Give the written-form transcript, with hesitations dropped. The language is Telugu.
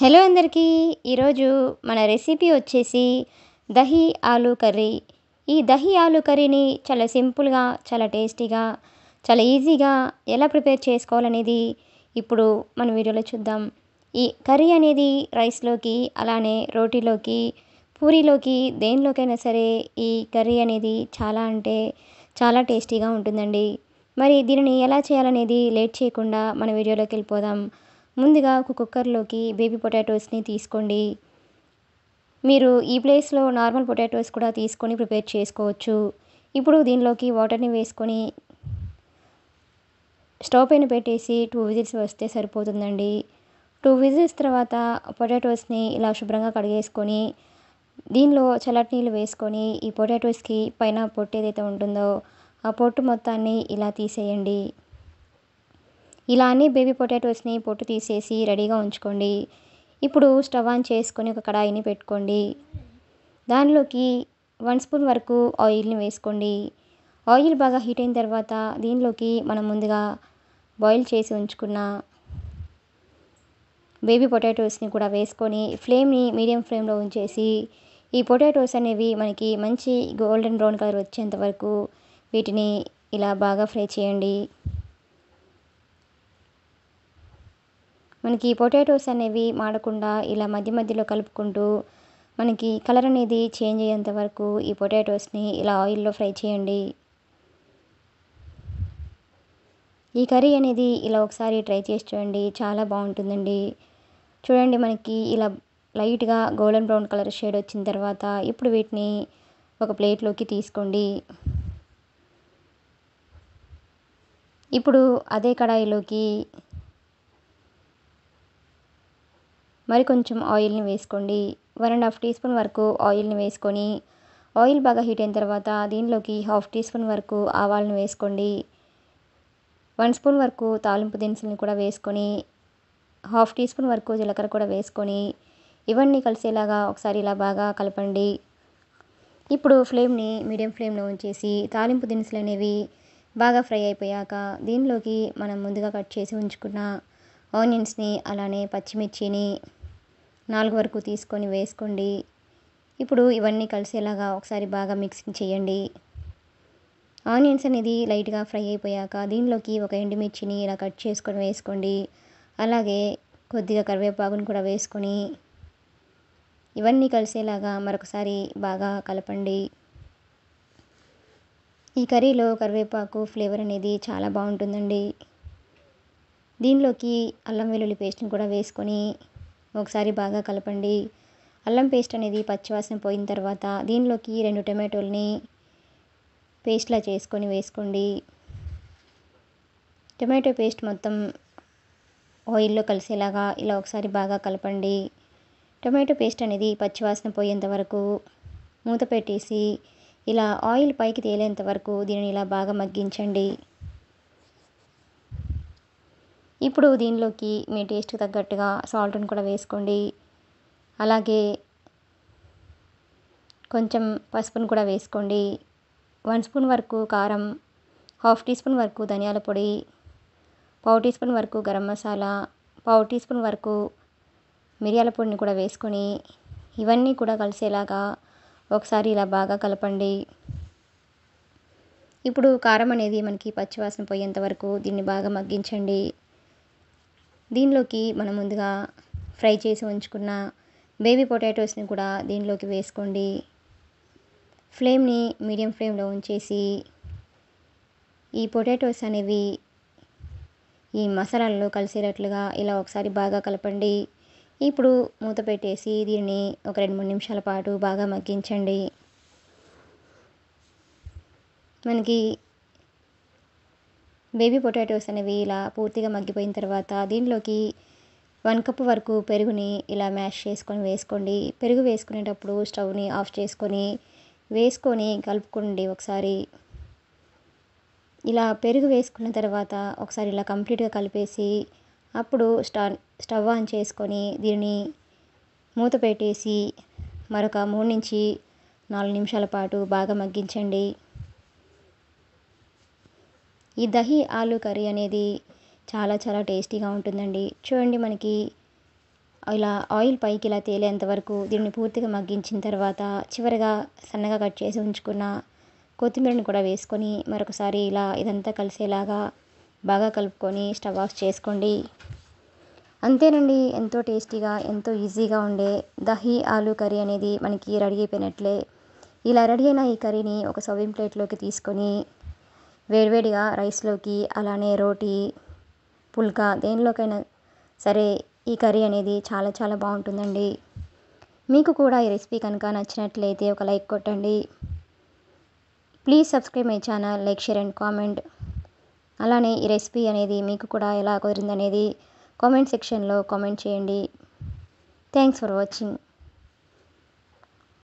హలో అందరికీ. ఈరోజు మన రెసిపీ వచ్చేసి దహీ ఆలూ కర్రీ. ఈ దహీ ఆలూ కర్రీని చాలా సింపుల్గా, చాలా టేస్టీగా, చాలా ఈజీగా ఎలా ప్రిపేర్ చేసుకోవాలనేది ఇప్పుడు మన వీడియోలో చూద్దాం. ఈ కర్రీ అనేది రైస్లోకి, అలానే రోటీలోకి, పూరీలోకి, దేనిలోకైనా సరే ఈ కర్రీ అనేది చాలా అంటే చాలా టేస్టీగా ఉంటుందండి. మరి దీనిని ఎలా చేయాలనేది లేట్ చేయకుండా మన వీడియోలోకి వెళ్ళిపోదాం. ముందుగా ఒక కుక్కర్లోకి బేబీ పొటాటోస్ని తీసుకోండి. మీరు ఈ ప్లేస్లో నార్మల్ పొటాటోస్ కూడా తీసుకొని ప్రిపేర్ చేసుకోవచ్చు. ఇప్పుడు దీనిలోకి వాటర్ని వేసుకొని స్టవ్ పైన పెట్టేసి 2 విజిల్స్ వస్తే సరిపోతుందండి. 2 విజిల్స్ తర్వాత పొటాటోస్ని ఇలా శుభ్రంగా కడిగేసుకొని దీనిలో చల్లటి నీళ్ళు వేసుకొని ఈ పొటాటోస్కి పైన పొట్టు ఏదైతే ఉంటుందో ఆ పొట్టు మొత్తాన్ని ఇలా తీసేయండి. ఇలా అన్ని బేబీ పొటాటోస్ని పొట్టు తీసేసి రెడీగా ఉంచుకోండి. ఇప్పుడు స్టవ్ ఆన్ చేసుకొని ఒక కడాయిని పెట్టుకోండి. దానిలోకి 1 స్పూన్ వరకు ఆయిల్ని వేసుకోండి. ఆయిల్ బాగా హీట్ అయిన తర్వాత దీనిలోకి మనం ముందుగా బాయిల్ చేసి ఉంచుకున్న బేబీ పొటాటోస్ని కూడా వేసుకొని ఫ్లేమ్ని మీడియం ఫ్లేమ్లో ఉంచేసి ఈ పొటాటోస్ అనేవి మనకి మంచి గోల్డెన్ బ్రౌన్ కలర్ వచ్చేంత వరకు వీటిని ఇలా బాగా ఫ్రై చేయండి. మనకి పొటాటోస్ అనేవి మాడకుండా ఇలా మధ్య మధ్యలో కలుపుకుంటూ మనకి కలర్ అనేది చేంజ్ అయ్యేంత వరకు ఈ పొటాటోస్ని ఇలా ఆయిల్లో ఫ్రై చేయండి. ఈ కర్రీ అనేది ఇలా ఒకసారి ట్రై చేసి చూడండి, చాలా బాగుంటుందండి. చూడండి, మనకి ఇలా లైట్గా గోల్డెన్ బ్రౌన్ కలర్ షేడ్ వచ్చిన తర్వాత ఇప్పుడు వీటిని ఒక ప్లేట్లోకి తీసుకోండి. ఇప్పుడు అదే కడాయిలోకి మరి కొంచెం ఆయిల్ని వేసుకోండి. 1.5 టీ స్పూన్ వరకు ఆయిల్ని వేసుకొని ఆయిల్ బాగా హీట్ అయిన తర్వాత దీనిలోకి 1/2 టీ స్పూన్ వరకు ఆవాలను వేసుకోండి. 1 స్పూన్ వరకు తాలింపు దినుసులను కూడా వేసుకొని 1/2 టీ స్పూన్ వరకు జీలకర్ర కూడా వేసుకొని ఇవన్నీ కలిసేలాగా ఒకసారి ఇలా బాగా కలపండి. ఇప్పుడు ఫ్లేమ్ని మీడియం ఫ్లేమ్లో ఉంచేసి తాలింపు దినుసులు అనేవి బాగా ఫ్రై అయిపోయాక దీనిలోకి మనం ముందుగా కట్ చేసి ఉంచుకున్న ఆనియన్స్ని అలానే పచ్చిమిర్చిని 4 వరకు తీసుకొని వేసుకోండి. ఇప్పుడు ఇవన్నీ కలిసేలాగా ఒకసారి బాగా మిక్సింగ్ చేయండి. ఆనియన్స్ అనేది లైట్గా ఫ్రై అయిపోయాక దీనిలోకి ఒక ఎండుమిర్చిని ఇలా కట్ చేసుకొని వేసుకోండి. అలాగే కొద్దిగా కరివేపాకును కూడా వేసుకొని ఇవన్నీ కలిసేలాగా మరొకసారి బాగా కలపండి. ఈ కర్రీలో కరివేపాకు ఫ్లేవర్ అనేది చాలా బాగుంటుందండి. దీనిలోకి అల్లం వెల్లుల్లి పేస్ట్ని కూడా వేసుకొని ఒకసారి బాగా కలపండి. అల్లం పేస్ట్ అనేది పచ్చివాసన పోయిన తర్వాత దీనిలోకి 2 టమాటోల్ని పేస్ట్లా చేసుకొని వేసుకోండి. టమాటో పేస్ట్ మొత్తం ఆయిల్లో కలిసేలాగా ఇలా ఒకసారి బాగా కలపండి. టమాటో పేస్ట్ అనేది పచ్చివాసన పోయేంత వరకు మూత పెట్టేసి ఇలా ఆయిల్ పైకి తేలేంత వరకు దీనిని ఇలా బాగా మగ్గించండి. ఇప్పుడు దీనిలోకి మీ టేస్ట్కి తగ్గట్టుగా సాల్ట్ని కూడా వేసుకోండి. అలాగే కొంచెం పసుపును కూడా వేసుకోండి. 1 స్పూన్ వరకు కారం, 1/2 టీ స్పూన్ వరకు ధనియాల పొడి, 1/4 టీ స్పూన్ వరకు గరం మసాలా, 1/4 టీ స్పూన్ వరకు మిరియాల పొడిని కూడా వేసుకొని ఇవన్నీ కూడా కలిసేలాగా ఒకసారి ఇలా బాగా కలపండి. ఇప్పుడు కారం అనేది మనకి పచ్చివాసన పోయేంత వరకు దీన్ని బాగా మగ్గించండి. దీనిలోకి మనం ముందుగా ఫ్రై చేసి ఉంచుకున్న బేబీ పొటాటోస్ని కూడా దీనిలోకి వేసుకోండి. ఫ్లేమ్ని మీడియం ఫ్లేమ్లో ఉంచేసి ఈ పొటాటోస్ అనేవి ఈ మసాలాల్లో కలిసేటట్లుగా ఇలా ఒకసారి బాగా కలపండి. ఇప్పుడు మూత పెట్టేసి దీనిని ఒక 2-3 నిమిషాల పాటు బాగా మగ్గించండి. మనకి బేబీ పొటాటోస్ అనేవి ఇలా పూర్తిగా మగ్గిపోయిన తర్వాత దీనిలోకి 1 కప్ వరకు పెరుగుని ఇలా మ్యాష్ చేసుకొని వేసుకోండి. పెరుగు వేసుకునేటప్పుడు స్టవ్ని ఆఫ్ చేసుకొని వేసుకొని కలుపుకోండి. ఒకసారి ఇలా పెరుగు వేసుకున్న తర్వాత ఒకసారి ఇలా కంప్లీట్గా కలిపేసి అప్పుడు స్టవ్ ఆన్ చేసుకొని దీనిని మూత పెట్టేసి మరొక 3-4 నిమిషాల పాటు బాగా మగ్గించండి. ఈ దహీ ఆలూ కర్రీ అనేది చాలా చాలా టేస్టీగా ఉంటుందండి. చూడండి, మనకి ఇలా ఆయిల్ పైకి ఇలా తేలేంత వరకు దీన్ని పూర్తిగా మగ్గించిన తర్వాత చివరిగా సన్నగా కట్ చేసి ఉంచుకున్న కొత్తిమీరని కూడా వేసుకొని మరొకసారి ఇలా ఇదంతా కలిసేలాగా బాగా కలుపుకొని స్టవ్ ఆఫ్ చేసుకోండి. అంతేనండి, ఎంతో టేస్టీగా ఎంతో ఈజీగా ఉండే దహీ ఆలూ కర్రీ అనేది మనకి రెడీ అయిపోయినట్లే. ఇలా రెడీ అయిన ఈ కర్రీని ఒక సర్వింగ్ ప్లేట్లోకి తీసుకొని వేడివేడిగా రైస్లోకి అలానే రోటీ పుల్కా దేనిలోకైనా సరే ఈ కర్రీ అనేది చాలా చాలా బాగుంటుందండి. మీకు కూడా ఈ రెసిపీ కనుక నచ్చినట్లయితే ఒక లైక్ కొట్టండి. Please subscribe my channel, like, share and comment. అలానే ఈ రెసిపీ అనేది మీకు కూడా ఎలా కుదిరిందనేది కామెంట్ సెక్షన్లో కామెంట్ చేయండి. Thanks for watching.